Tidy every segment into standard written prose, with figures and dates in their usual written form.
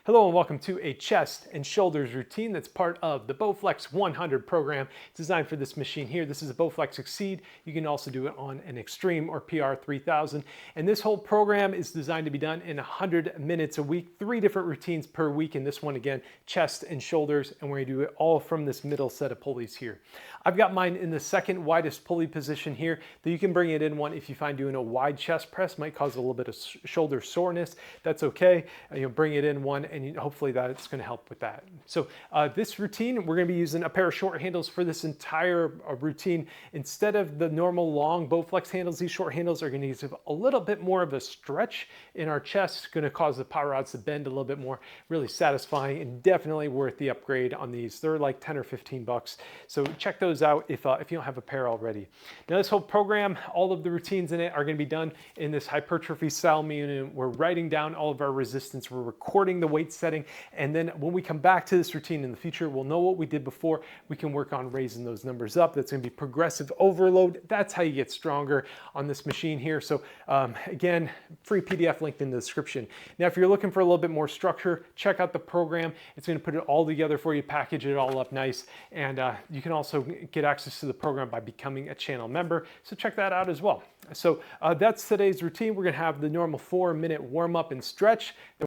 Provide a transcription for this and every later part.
Hello and welcome to a chest and shoulders routine that's part of the Bowflex 100 program designed for this machine here. This is a Bowflex Exceed. You can also do it on an Xtreme or PR 3000. And this whole program is designed to be done in 100 minutes a week, 3 different routines per week. And this one again, chest and shoulders. And we're gonna do it all from this middle set of pulleys here. I've got mine in the second widest pulley position here, though you can bring it in one if you find doing a wide chest press might cause a little bit of shoulder soreness. That's okay. You'll bring it in one and hopefully that's going to help with that. So this routine, we're going to be using a pair of short handles for this entire routine. Instead of the normal long Bowflex handles, these short handles are going to give a little bit more of a stretch in our chest, going to cause the power rods to bend a little bit more. Really satisfying and definitely worth the upgrade on these. They're like 10 or 15 bucks. So check those out if you don't have a pair already. Now this whole program, all of the routines in it are going to be done in this hypertrophy style, meaning we're writing down all of our resistance, we're recording the weight setting, and then when we come back to this routine in the future, we'll know what we did before. We can work on raising those numbers up. That's going to be progressive overload. That's how you get stronger on this machine here. So again, free PDF linked in the description. Now if you're looking for a little bit more structure, check out the program. It's going to put it all together for you, package it all up nice, and you can also get access to the program by becoming a channel member. So check that out as well. So that's today's routine. We're going to have the normal 4-minute warm up and stretch, then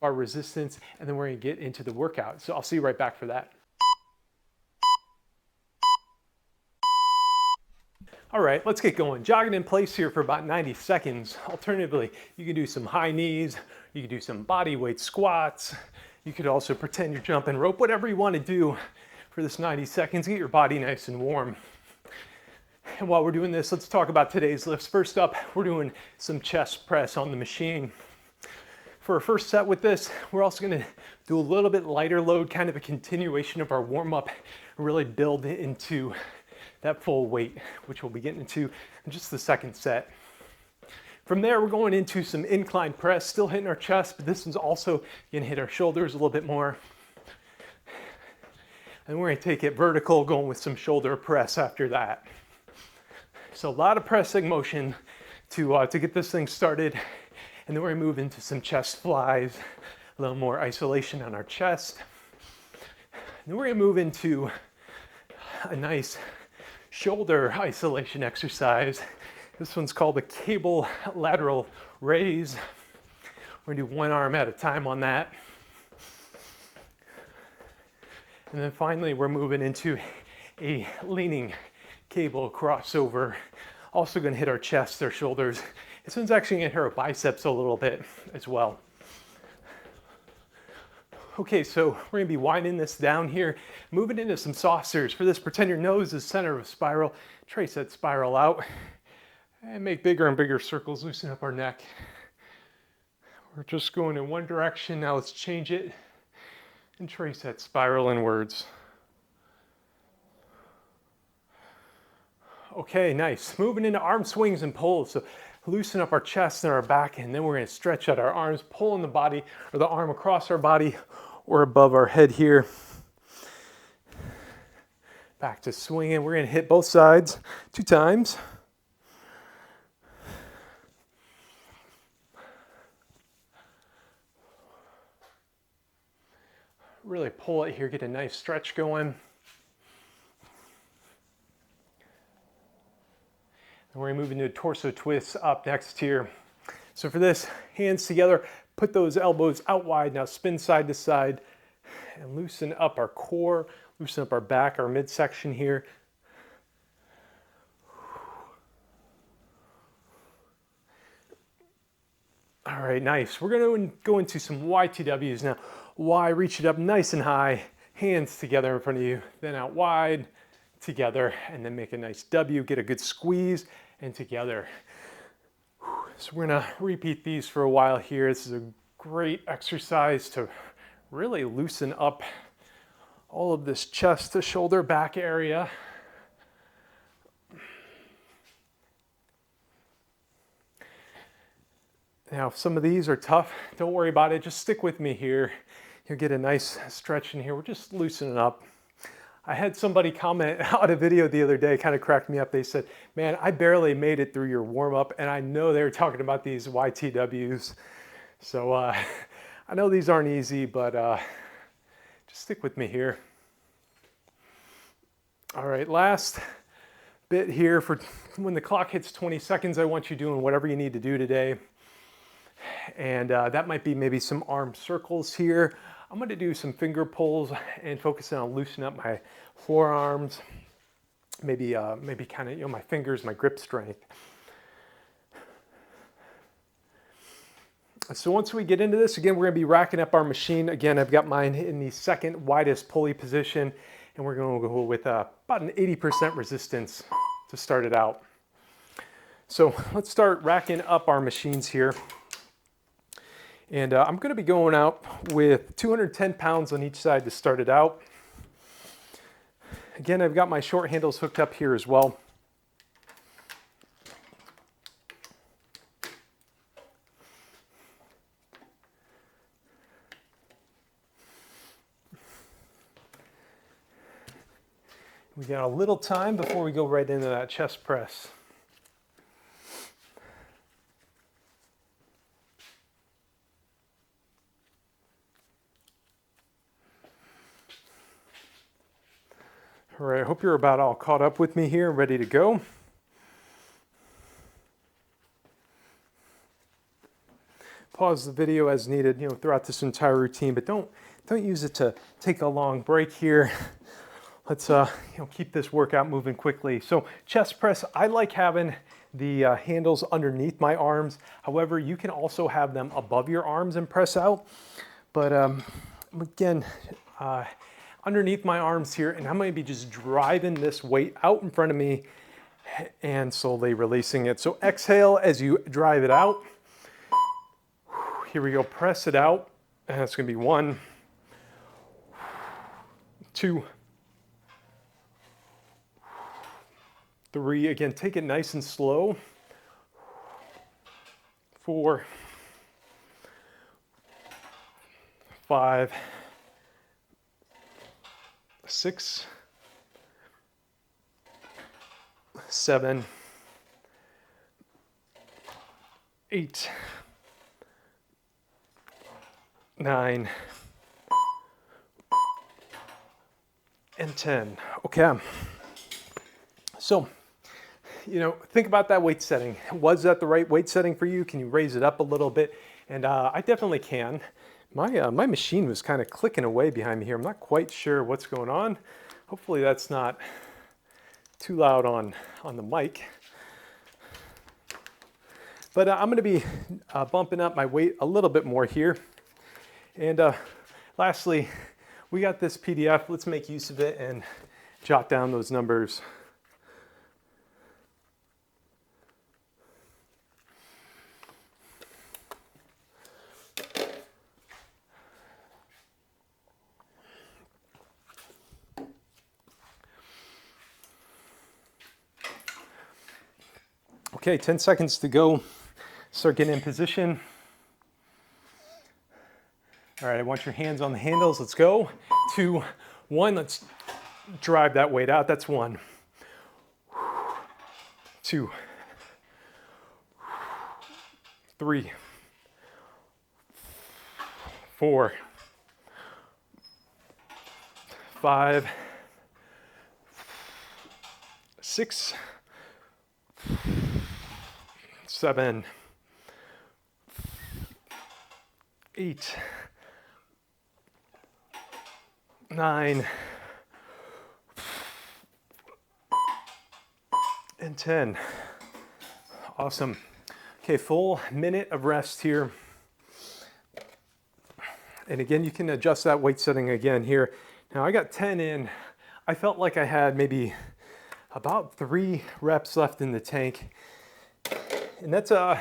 our resistance, and then we're going to get into the workout. So I'll see you right back for that. All right, let's get going. Jogging in place here for about 90 seconds. Alternatively, you can do some high knees, you can do some body weight squats, you could also pretend you're jumping rope, whatever you want to do for this 90 seconds. Get your body nice and warm. And while we're doing this, let's talk about today's lifts. First up, we're doing some chest press on the machine. For our first set with this, we're also going to do a little bit lighter load, kind of a continuation of our warm-up, really build into that full weight, which we'll be getting into in just the second set. From there, we're going into some incline press, still hitting our chest, but this one's also going to hit our shoulders a little bit more. And we're going to take it vertical, going with some shoulder press after that. So a lot of pressing motion to get this thing started. And then we're going to move into some chest flies, a little more isolation on our chest. And then we're going to move into a nice shoulder isolation exercise. This one's called the cable lateral raise. We're going to do one arm at a time on that. And then finally, we're moving into a leaning cable crossover. Also going to hit our chest, our shoulders. This one's actually going to hit our biceps a little bit as well. Okay, so we're going to be winding this down here, moving into some saucers. For this, pretend your nose is center of a spiral. Trace that spiral out and make bigger and bigger circles. Loosen up our neck. We're just going in one direction. Now let's change it and trace that spiral inwards. Okay, nice. Moving into arm swings and pulls. So loosen up our chest and our back, and then we're going to stretch out our arms, pulling the body or the arm across our body or above our head here. Back to swinging. We're going to hit both sides 2 times. Really pull it here, get a nice stretch going. And we're going to move into a torso twist up next here. So for this, hands together, put those elbows out wide. Now spin side to side and loosen up our core, loosen up our back, our midsection here. All right, nice. We're going to go into some YTWs now. Y, reach it up nice and high, hands together in front of you, then out wide, together, and then make a nice W, get a good squeeze, and together. So we're gonna repeat these for a while here. This is a great exercise to really loosen up all of this chest to shoulder back area. Now, if some of these are tough, don't worry about it. Just stick with me here. You'll get a nice stretch in here. We're just loosening up. I had somebody comment on a video the other day, kind of cracked me up. They said, man, I barely made it through your warm up, and I know they were talking about these YTWs. So I know these aren't easy, but just stick with me here. All right, last bit here for when the clock hits 20 seconds, I want you doing whatever you need to do today. And that might be maybe some arm circles here. I'm going to do some finger pulls and focusing on loosening up my forearms, maybe kind of, my fingers, my grip strength. So once we get into this, again, we're going to be racking up our machine. Again, I've got mine in the second widest pulley position, and we're going to go with about an 80% resistance to start it out. So let's start racking up our machines here. And I'm going to be going out with 210 pounds on each side to start it out. Again, I've got my short handles hooked up here as well. We got a little time before we go right into that chest press. All right, I hope you're about all caught up with me here, ready to go. Pause the video as needed, throughout this entire routine, but don't use it to take a long break here. Let's keep this workout moving quickly. So chest press, I like having the handles underneath my arms. However, you can also have them above your arms and press out. But again, underneath my arms here, and I'm going to be just driving this weight out in front of me and slowly releasing it. So exhale as you drive it out. Here we go, press it out. And it's going to be 1, 2, 3, again, take it nice and slow. 4, 5, 6, 7, 8, 9, and 10. Okay. So, think about that weight setting. Was that the right weight setting for you? Can you raise it up a little bit? And I definitely can. My machine was kind of clicking away behind me here. I'm not quite sure what's going on. Hopefully that's not too loud on the mic. But I'm going to be bumping up my weight a little bit more here. And lastly, we got this PDF. Let's make use of it and jot down those numbers. Okay, 10 seconds to go. Start getting in position. All right, I want your hands on the handles. Let's go. 2, 1. Let's drive that weight out. That's 1. 2, 3, 4, 5, 6, 7, 8, 9, and 10. Awesome. Okay, full minute of rest here. And again, you can adjust that weight setting again here. Now I got 10 in. I felt like I had maybe about 3 reps left in the tank. And that's a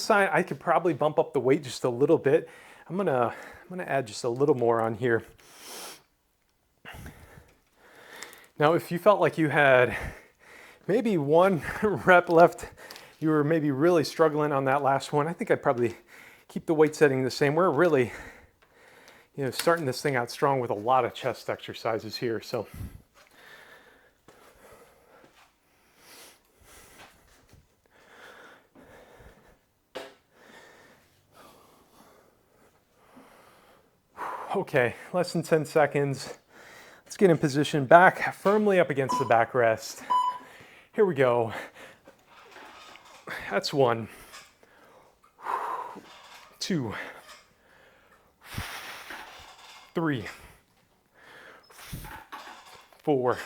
sign I could probably bump up the weight just a little bit. I'm gonna add just a little more on here. Now, if you felt like you had maybe 1 rep left, you were maybe really struggling on that last one, I think I'd probably keep the weight setting the same. We're really, starting this thing out strong with a lot of chest exercises here. So. Okay, less than 10 seconds. Let's get in position, back firmly up against the backrest. Here we go. That's 1, 2, 3, 4,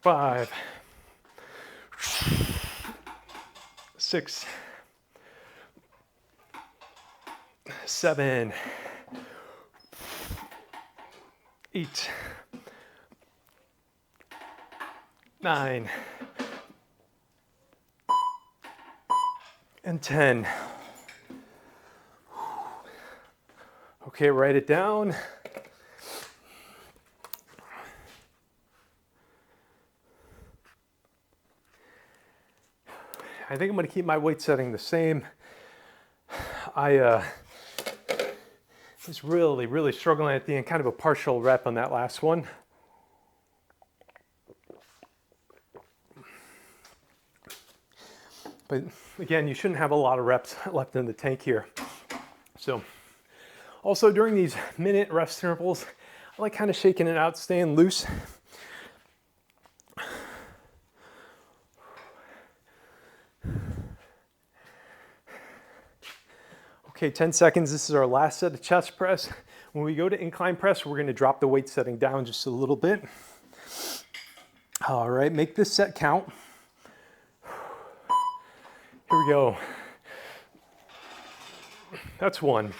5, 6, 7, 8, 9, and 10. Okay, write it down. I think I'm going to keep my weight setting the same. I was really struggling at the end, kind of a partial rep on that last one. But again, you shouldn't have a lot of reps left in the tank here. So also during these minute rest intervals, I like kind of shaking it out, staying loose. Okay, 10 seconds. This is our last set of chest press. When we go to incline press, we're going to drop the weight setting down just a little bit. All right, make this set count. Here we go. That's 1,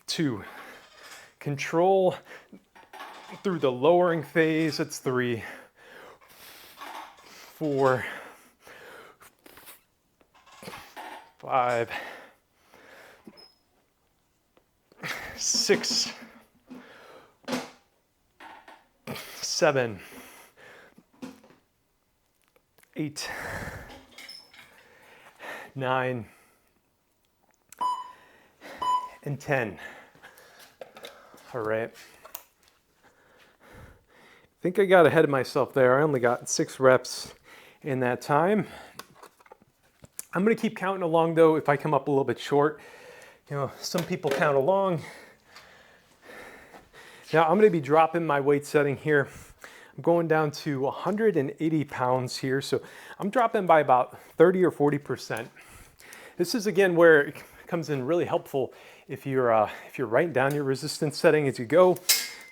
2. Control through the lowering phase. That's 3, 4, 5, 6, 7, 8, 9, and 10. All right. I think I got ahead of myself there. I only got 6 reps in that time. I'm going to keep counting along though if I come up a little bit short. You know, some people count along. Now I'm going to be dropping my weight setting here. I'm going down to 180 pounds here. So I'm dropping by about 30 or 40%. This is again where it comes in really helpful if you're writing down your resistance setting as you go.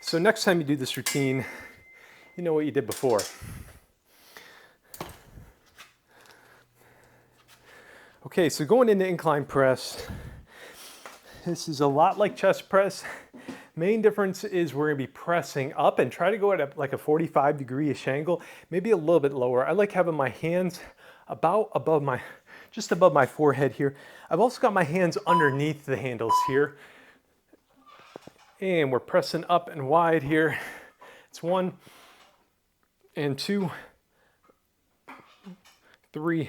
So next time you do this routine, you know what you did before. Okay, so going into incline press, this is a lot like chest press. Main difference is we're gonna be pressing up and try to go at like a 45-degree-ish angle, maybe a little bit lower. I like having my hands just above my forehead here. I've also got my hands underneath the handles here. And we're pressing up and wide here. It's 1 and 2, 3,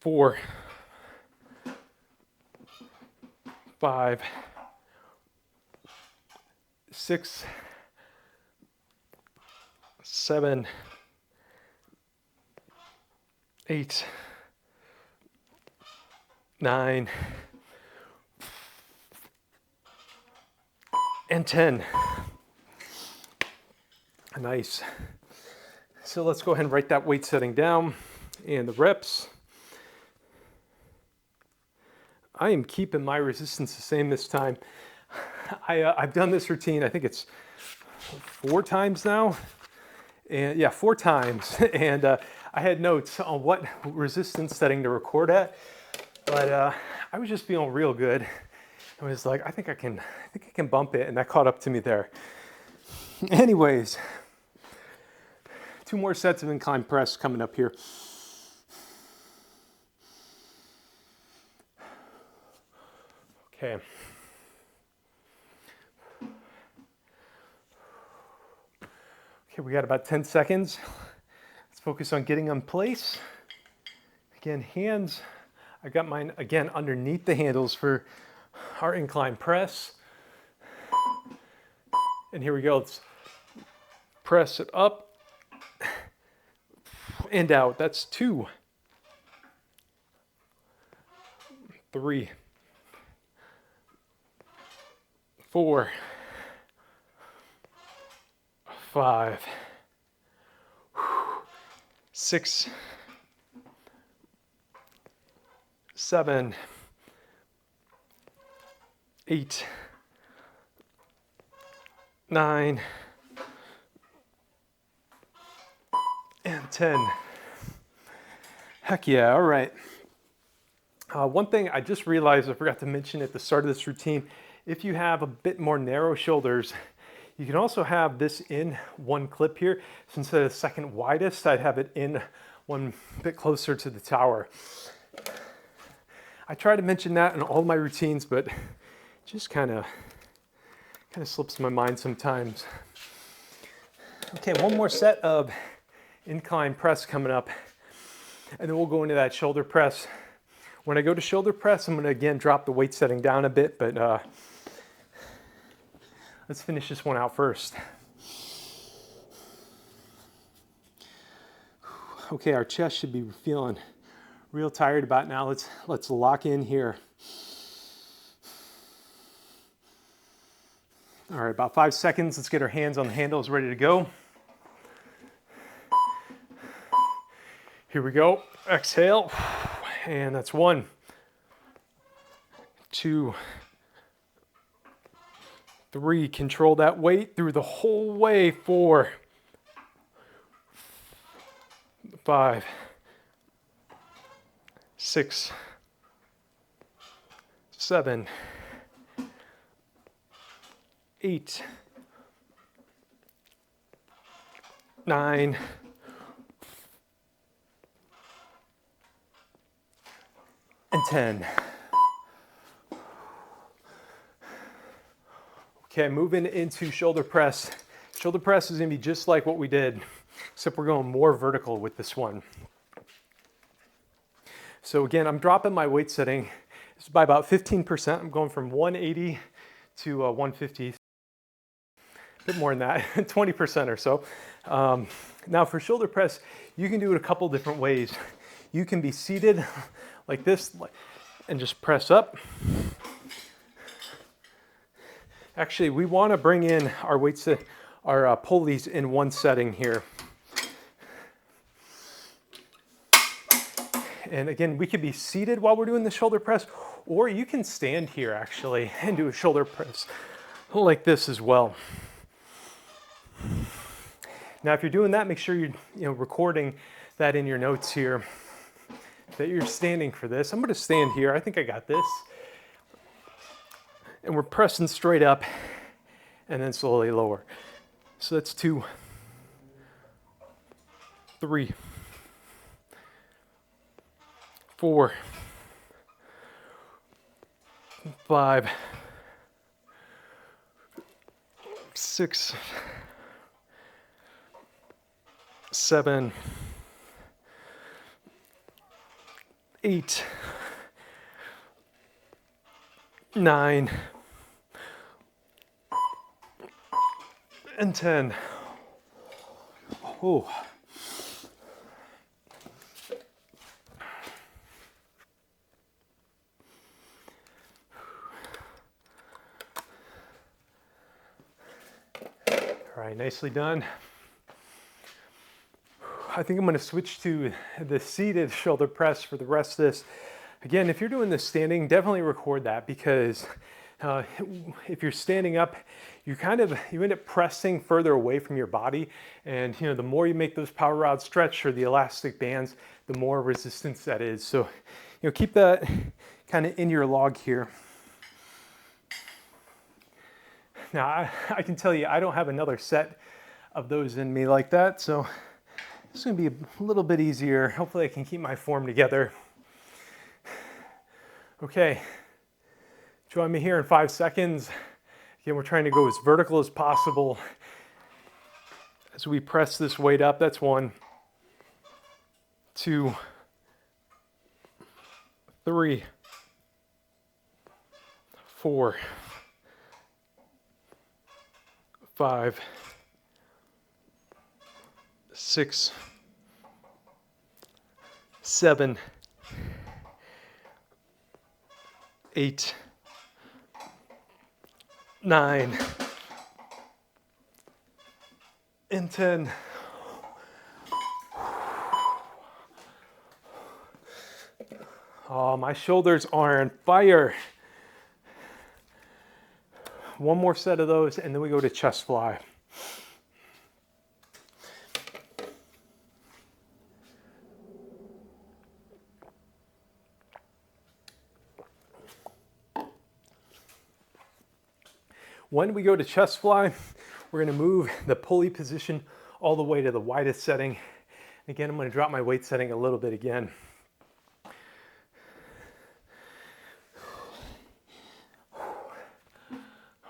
4, 5, 6, 7, 8, 9, and 10. Nice. So let's go ahead and write that weight setting down and the reps. I am keeping my resistance the same this time. I've done this routine, I think it's 4 times now. And yeah, 4 times. And I had notes on what resistance setting to record at, but I was just feeling real good. I was like, I think I can bump it, and that caught up to me there. Anyways, 2 more sets of incline press coming up here. Okay. Okay, we got about 10 seconds. Let's focus on getting in place. Again, hands. I got mine again underneath the handles for our incline press. And here we go. Let's press it up and out. That's 2. 3, 4, 5, 6, 7, 8, 9, and 10. Heck yeah, all right. One thing I just realized I forgot to mention at the start of this routine, if you have a bit more narrow shoulders, you can also have this in one clip here. So instead of the second widest, I'd have it in one bit closer to the tower. I try to mention that in all my routines, but it just kind of slips my mind sometimes. Okay, one more set of incline press coming up, and then we'll go into that shoulder press. When I go to shoulder press, I'm going to again drop the weight setting down a bit, but let's finish this one out first. Okay, our chest should be feeling real tired about now. Let's lock in here. All right, about 5 seconds. Let's get our hands on the handles ready to go. Here we go. Exhale. And that's 1, 2, 3. Control that weight through the whole way. 4, 5, 6, 7, 8, 9, and 10. Okay, moving into shoulder press. Shoulder press is gonna be just like what we did, except we're going more vertical with this one. So again, I'm dropping my weight setting by about 15%. I'm going from 180 to 150. A bit more than that, 20% or so. Now for shoulder press, you can do it a couple different ways. You can be seated like this and just press up. Actually, we want to bring in our weights, our pulleys in one setting here. And again, we could be seated while we're doing the shoulder press, or you can stand here actually and do a shoulder press like this as well. Now, if you're doing that, make sure you're recording that in your notes here, that you're standing for this. I'm going to stand here. I think I got this. And we're pressing straight up and then slowly lower. So that's 2, 3, 4, 5, 6, 7, 8, 9, and 10. Oh. All right, nicely done. I think I'm going to switch to the seated shoulder press for the rest of this. Again, if you're doing this standing, definitely record that, because if you're standing up, you end up pressing further away from your body, and the more you make those power rods stretch or the elastic bands, the more resistance that is. So keep that kind of in your log here. Now I can tell you I don't have another set of those in me like that, so it's going to be a little bit easier. Hopefully I can keep my form together. Okay, join me here in 5 seconds. Again, we're trying to go as vertical as possible as we press this weight up. That's 1, 2, 3, 4, 5, 6, 7, 8, 9, and 10. Oh, my shoulders are on fire. One more set of those, and then we go to chest fly. When we go to chest fly, we're going to move the pulley position all the way to the widest setting. Again, I'm going to drop my weight setting a little bit again.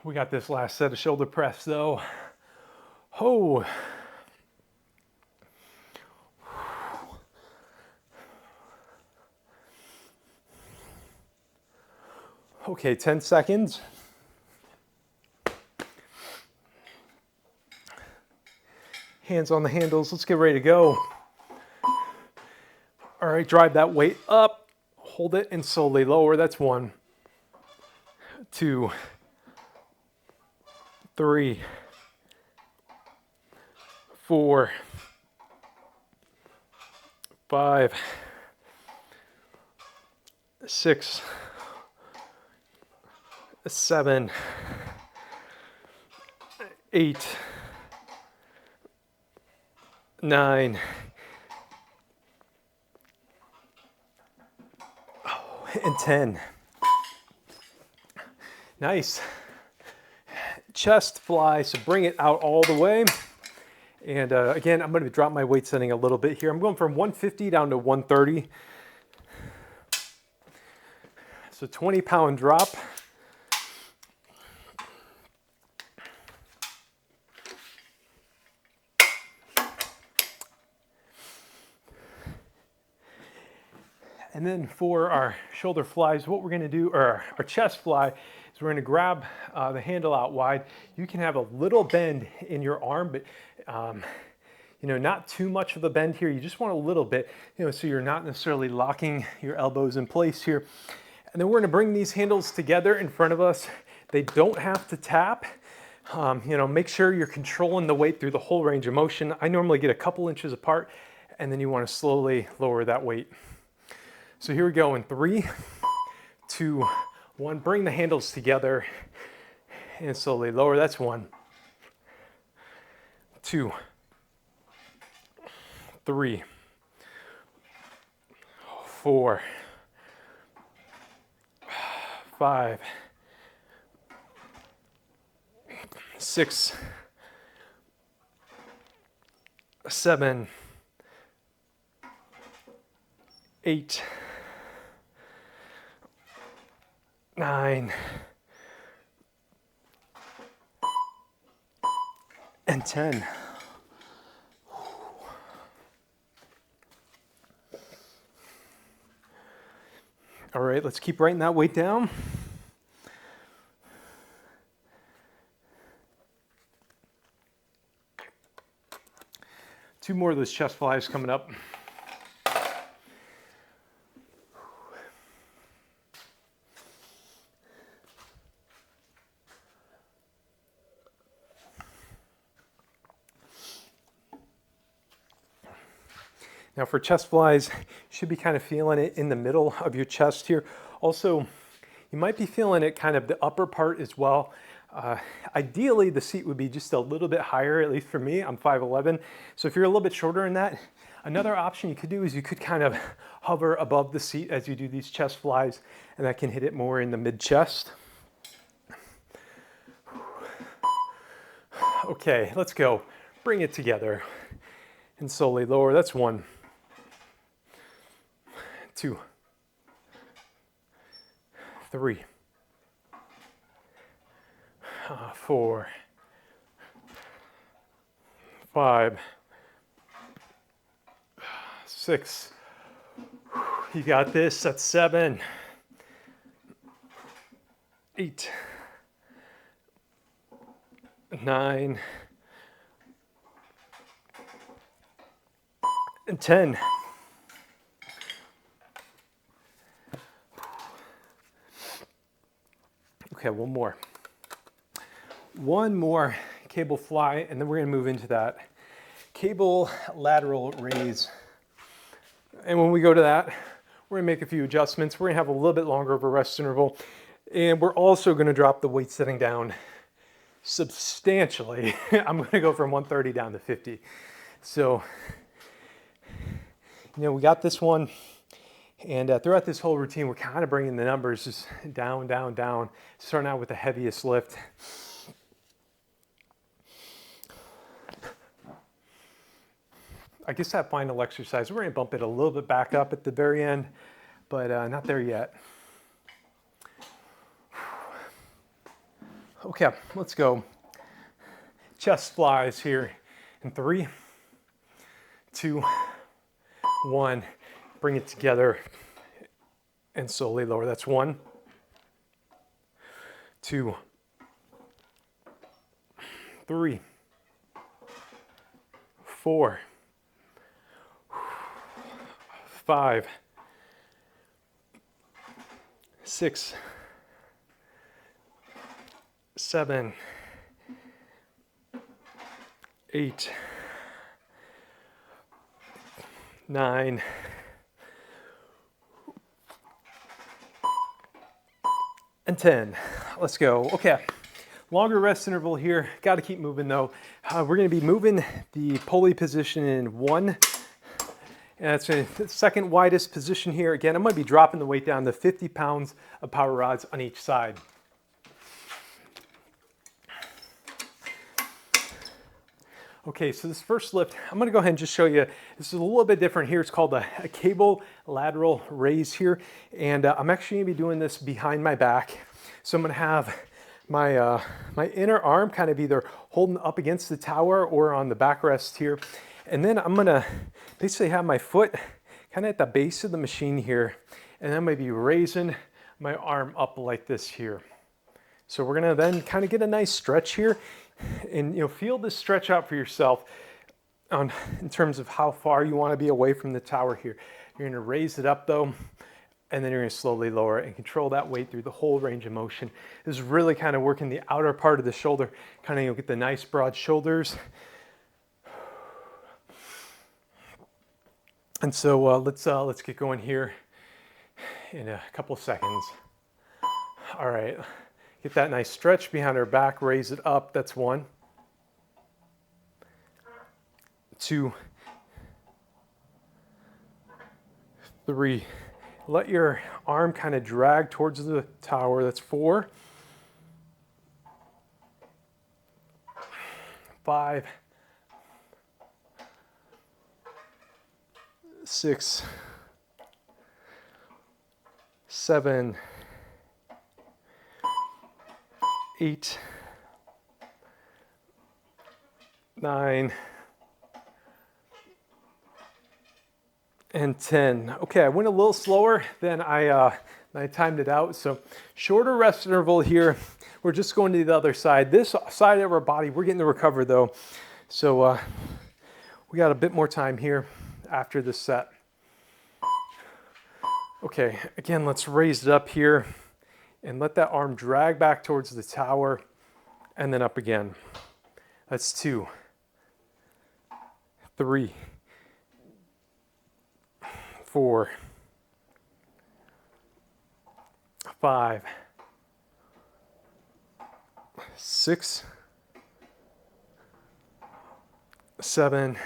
We got this last set of shoulder press though. Oh. Okay, 10 seconds. Hands on the handles, let's get ready to go. All right, drive that weight up, hold it and slowly lower. That's 1, 2, 3, 4, 5, 6, 7, 8, 9, and 10. Nice. Chest fly, so bring it out all the way. And again, I'm going to drop my weight setting a little bit here. I'm going from 150 down to 130. So 20-pound drop. And then for our shoulder flies, what we're going to do, or our chest fly, is we're going to grab the handle out wide. You can have a little bend in your arm, but you know, not too much of a bend here. You just want a little bit, you know, so you're not necessarily locking your elbows in place here. And then we're going to bring these handles together in front of us. They don't have to tap. You know, make sure you're controlling the weight through the whole range of motion. I normally get a couple inches apart, and then you want to slowly lower that weight. So here we go in 3, 2, 1. Bring the handles together and slowly lower. That's 1, 2, 3, 4, 5, 6, 7, 8, 9, and 10. All right, let's keep writing that weight down. Two more of those chest flies coming up. Now for chest flies, you should be kind of feeling it in the middle of your chest here. Also, you might be feeling it kind of the upper part as well. Ideally, the seat would be just a little bit higher, at least for me. I'm 5'11", so if you're a little bit shorter than that, another option you could do is you could kind of hover above the seat as you do these chest flies, and that can hit it more in the mid-chest. Okay, let's go. Bring it together and slowly lower. That's 1, 2, 3, 4, 5, 6. You got this. That's 7, 8, 9, and 10. Okay, one more. One more cable fly, and then we're gonna move into that cable lateral raise. And when we go to that, we're gonna make a few adjustments. We're gonna have a little bit longer of a rest interval, and we're also gonna drop the weight setting down substantially. I'm gonna go from 130 down to 50. So, we got this one, and throughout this whole routine, we're kind of bringing the numbers just down, down, down, starting out with the heaviest lift. I guess that final exercise, we're gonna bump it a little bit back up at the very end, but not there yet. Okay, let's go. Chest flies here in 3, 2, 1. Bring it together and slowly lower. That's 1, 2, 3, 4, 5, 6, 7, 8, 9, and 10. Let's go. Okay, longer rest interval here. Got to keep moving though. We're going to be moving the pulley position in 1. And that's the second widest position here. Again, I'm going to be dropping the weight down to 50 pounds of power rods on each side. Okay, so this first lift, I'm gonna go ahead and just show you, this is a little bit different here. It's called a cable lateral raise here. And I'm actually gonna be doing this behind my back. So I'm gonna have my, my inner arm kind of either holding up against the tower or on the backrest here. And then I'm gonna basically have my foot kind of at the base of the machine here. And I'm gonna be raising my arm up like this here. So we're gonna then kind of get a nice stretch here. And feel this stretch out for yourself in terms of how far you want to be away from the tower here. You're going to raise it up though, and then you're going to slowly lower it and control that weight through the whole range of motion. This is really kind of working the outer part of the shoulder, kind of get the nice broad shoulders. And so let's get going here in a couple of seconds. All right. Get that nice stretch behind our back, raise it up. That's 1, 2, 3. Let your arm kind of drag towards the tower. That's 4, 5, 6, 7, 8, 9, and 10. Okay, I went a little slower than I timed it out. So shorter rest interval here. We're just going to the other side. This side of our body, we're getting to recover though. So we got a bit more time here after this set. Okay, again, let's raise it up here. And let that arm drag back towards the tower and then up again. That's 2, 3, 4, 5, 6, 7,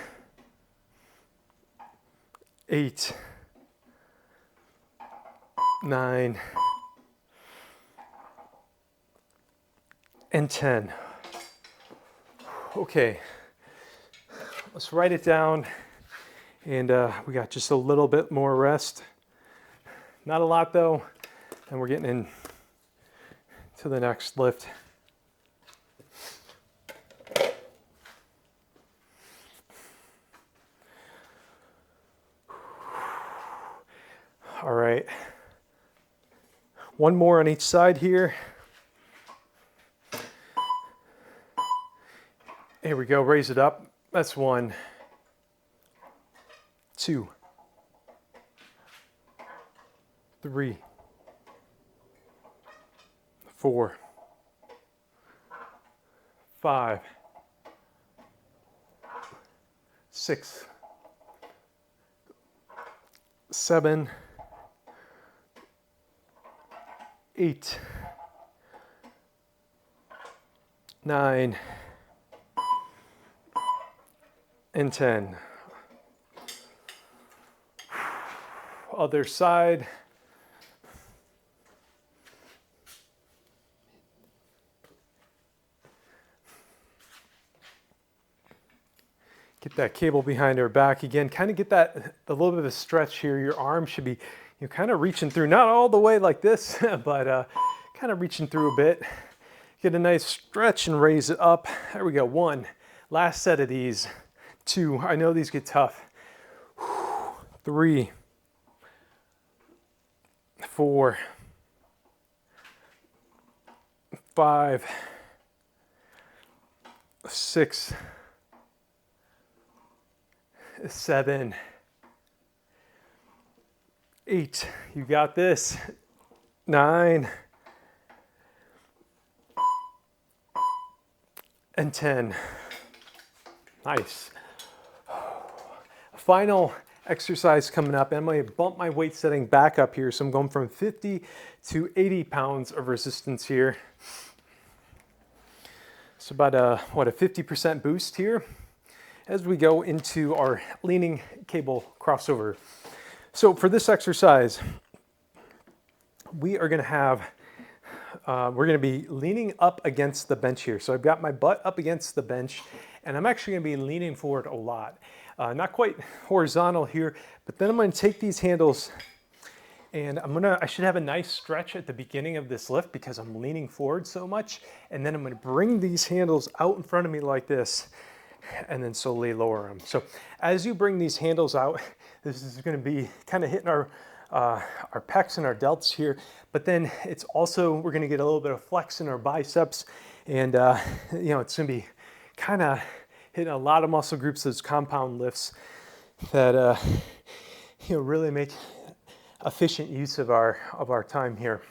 8, 9, and 10. Okay, let's write it down, and we got just a little bit more rest. Not a lot though, and we're getting in to the next lift. All right, one more on each side here. Here we go, raise it up. That's 1, 2, 3, 4, 5, 6, 7, 8, 9, and 10. Other side. Get that cable behind our back again. Kind of get that a little bit of a stretch here. Your arm should be kind of reaching through, not all the way like this, but kind of reaching through a bit. Get a nice stretch and raise it up. There we go. 1. Last set of these. 2. I know these get tough. 3, 4, 5, 6, 7, 8. You got this. 9, and 10. Nice. Final exercise coming up. I'm going to bump my weight setting back up here. So I'm going from 50 to 80 pounds of resistance here. So about a 50% boost here as we go into our leaning cable crossover. So for this exercise, we are going to have, we're going to be leaning up against the bench here. So I've got my butt up against the bench, and I'm actually going to be leaning forward a lot. Not quite horizontal here, but then I'm going to take these handles and I should have a nice stretch at the beginning of this lift because I'm leaning forward so much. And then I'm going to bring these handles out in front of me like this and then slowly lower them. So as you bring these handles out, this is going to be kind of hitting our pecs and our delts here, but then it's also, we're going to get a little bit of flex in our biceps, and it's going to be kind of hitting a lot of muscle groups, those compound lifts that really make efficient use of our time here.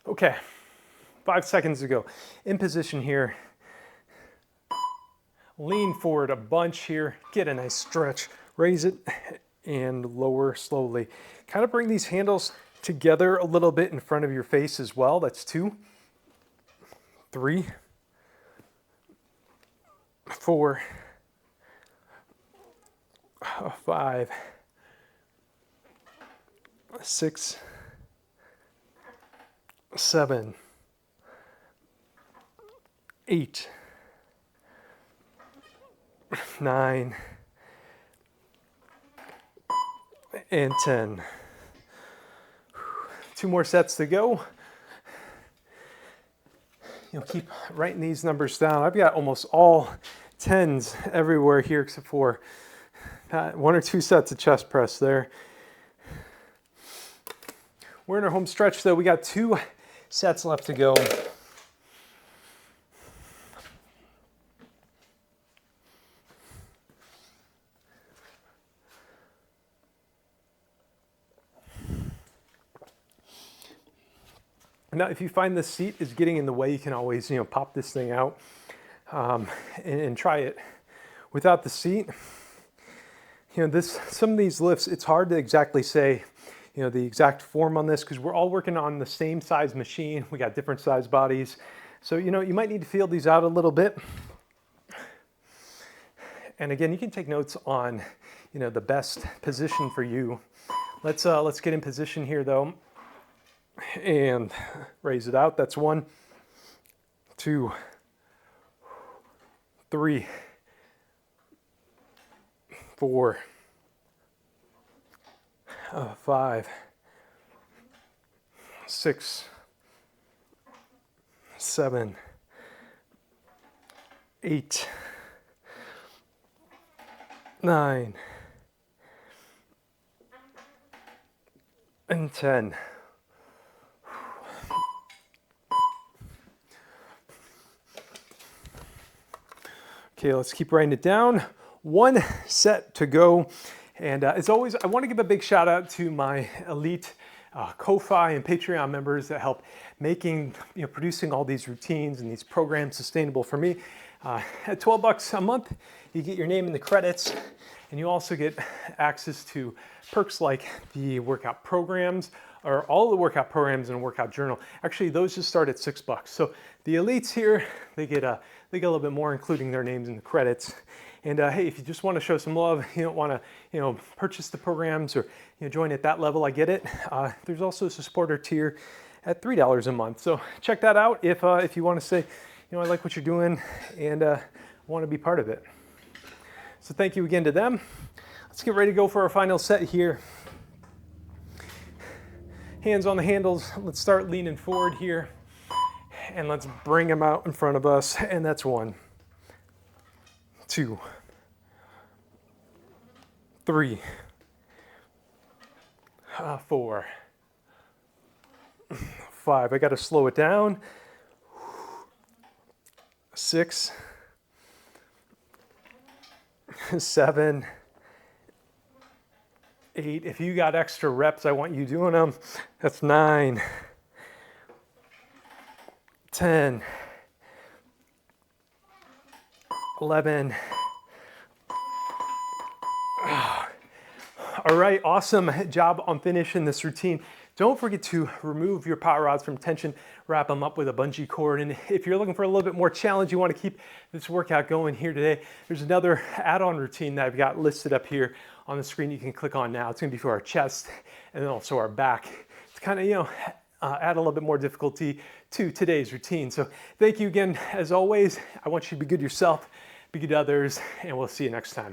Okay, 5 seconds to go. In position here, lean forward a bunch here, get a nice stretch, raise it and lower slowly. Kind of bring these handles together a little bit in front of your face as well. That's 2, 3, 4, 5, 6, 7, 8, 9, and 10. 2 more sets to go. Keep writing these numbers down. I've got almost all 10s everywhere here except for 1 or 2 sets of chest press there. We're in our home stretch though. We got 2 sets left to go. Now, if you find the seat is getting in the way, you can always, pop this thing out and try it without the seat. Some of these lifts, it's hard to exactly say, the exact form on this because we're all working on the same size machine. We got different size bodies. So, you might need to feel these out a little bit. And again, you can take notes on, the best position for you. Let's get in position here though. And raise it out. That's 1, 2, 3, 4, 5, 6, 7, 8, 9, and 10. Okay, let's keep writing it down. 1 set to go. And as always, I want to give a big shout out to my elite Ko-Fi and Patreon members that help making, producing all these routines and these programs sustainable for me. At $12 a month, you get your name in the credits, and you also get access to perks like the workout programs, or all the workout programs in a workout journal. Actually, those just start at $6. So the elites here, they get a little bit more, including their names in the credits. And hey, if you just want to show some love, you don't want to, purchase the programs or join at that level, I get it. There's also a supporter tier at $3 a month. So check that out if you want to say, I like what you're doing and want to be part of it. So thank you again to them. Let's get ready to go for our final set here. Hands on the handles. Let's start leaning forward here. And let's bring them out in front of us. And that's 1, 2, 3, 4, 5. I got to slow it down. 6, 7, 8. If you got extra reps, I want you doing them. That's 9, 10, 11. All right, awesome job on finishing this routine. Don't forget to remove your power rods from tension, wrap them up with a bungee cord. And if you're looking for a little bit more challenge, you want to keep this workout going here today, there's another add-on routine that I've got listed up here on the screen you can click on now. It's going to be for our chest and then also our back. It's kind of, add a little bit more difficulty to today's routine. So thank you again, as always. I want you to be good yourself, be good to others, and we'll see you next time.